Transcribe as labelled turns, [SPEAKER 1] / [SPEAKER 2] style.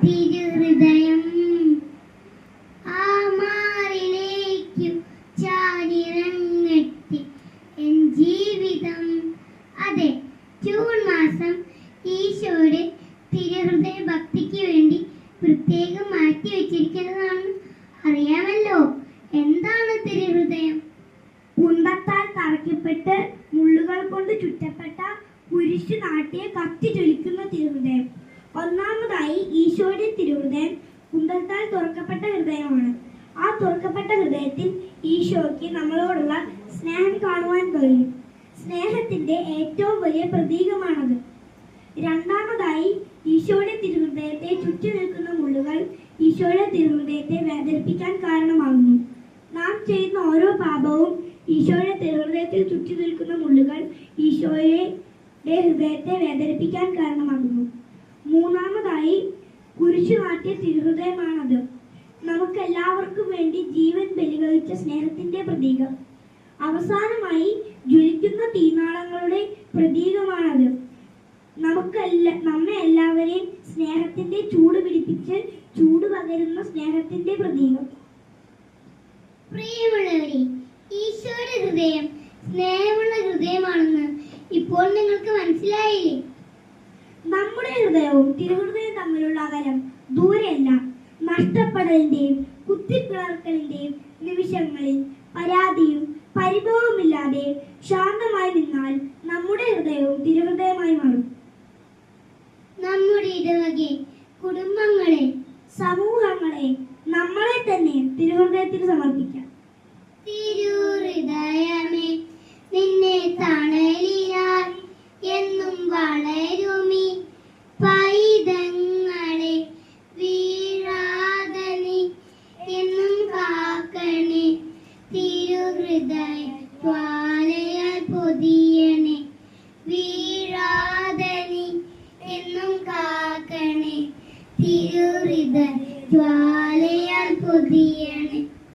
[SPEAKER 1] തിരുഹൃദയം ആ മാറിലേക്കു ചാടിറങ്ങട്ടെ എൻ ജീവിതം. അതെ, ജൂൺ മാസം ഈശോയുടെ തിരുഹൃദയ ഭക്തിക്ക് വേണ്ടി പ്രത്യേകം മാറ്റി വെച്ചിരിക്കുന്നതാണ്. അറിയാമല്ലോ, എന്താണ് തിരുഹൃദയം?
[SPEAKER 2] കുന്തത്താൽ തറയ്ക്കപ്പെട്ട് മുള്ളുകൾ കൊണ്ട് ചുറ്റപ്പെട്ട കുരിശു നാട്ടിയെ കത്തി ജ്വലിക്കുന്ന തിരുഹൃദയം. ഒന്നാമതായി ഈശോയുടെ തിരുഹൃദയം കുന്തത്താൽ തുറക്കപ്പെട്ട ഹൃദയമാണ്. ആ തുറക്കപ്പെട്ട ഹൃദയത്തിൽ ഈശോയ്ക്ക് നമ്മളോടുള്ള സ്നേഹം കാണുവാൻ കഴിയും. സ്നേഹത്തിന്റെ ഏറ്റവും വലിയ പ്രതീകമാണത്. രണ്ടാമതായി ഈശോയുടെ തിരുഹൃദയത്തെ ചുറ്റി നിൽക്കുന്ന മുള്ളുകൾ ഈശോയുടെ തിരുഹൃദയത്തെ വേദനിപ്പിക്കാൻ കാരണമാകുന്നു. നാം ചെയ്യുന്ന ഓരോ പാപവും ഈശോയുടെ തിരുഹൃദയത്തിൽ ചുറ്റി നിൽക്കുന്ന മുള്ളുകൾ ഈശോയുടെ ഹൃദയത്തെ വേദനിപ്പിക്കാൻ കാരണമാകുന്നു. മൂന്നാമതായി കുരിശു നാട്ടിയ തിരുഹൃദയമാണത്. നമുക്കെല്ലാവർക്കും വേണ്ടി ജീവൻ ബലികഴിച്ച സ്നേഹത്തിന്റെ പ്രതീകം. അവസാനമായി ജ്വലിക്കുന്ന തീനാളങ്ങളുടെ പ്രതീകമാണത്. നമ്മെ എല്ലാവരെയും സ്നേഹത്തിന്റെ ചൂട് പിടിപ്പിച്ച് ചൂട് പകരുന്ന സ്നേഹത്തിന്റെ പ്രതീകം.
[SPEAKER 1] പ്രിയമുള്ളവരെ, ഈശോയുടെ ഹൃദയം സ്നേഹമുള്ള ഹൃദയമാണെന്ന് ഇപ്പോൾ നിങ്ങൾക്ക് മനസ്സിലായില്ലേ?
[SPEAKER 2] നമ്മുടെ ഹൃദയവും തിരുഹൃദയവും തമ്മിലുള്ള അകലം ദൂരെയല്ല. നഷ്ടപ്പെടലിന്റെയും കുത്തിപ്പിളർക്കലിന്റെയും നിമിഷങ്ങളിൽ പരാതിയും പരിഭവമില്ലാതെ ശാന്തമായി നിന്നാൽ നമ്മുടെ ഹൃദയവും തിരുഹൃദയമായി മാറും.
[SPEAKER 1] നമ്മുടെ ഇടവകെ, കുടുംബങ്ങളെ,
[SPEAKER 2] സമൂഹങ്ങളെ, നമ്മളെ തന്നെ തിരുഹൃദയത്തിന് സമർപ്പിക്കാം.
[SPEAKER 1] തിരുഹൃദയമേ, നിന്നെ തണലിനാൽ എന്നും വളരുമി പൈതങ്ങളെ വീഴാതെ നീ എന്നും കാക്കണേ. തിരുഹൃദയ ജ്വാലയാൽ പൊതിയണേ, വീഴാതെ നീ എന്നും കാക്കണേ. തിരുഹൃദയ ജ്വാലയാൽ പൊതിയണേ.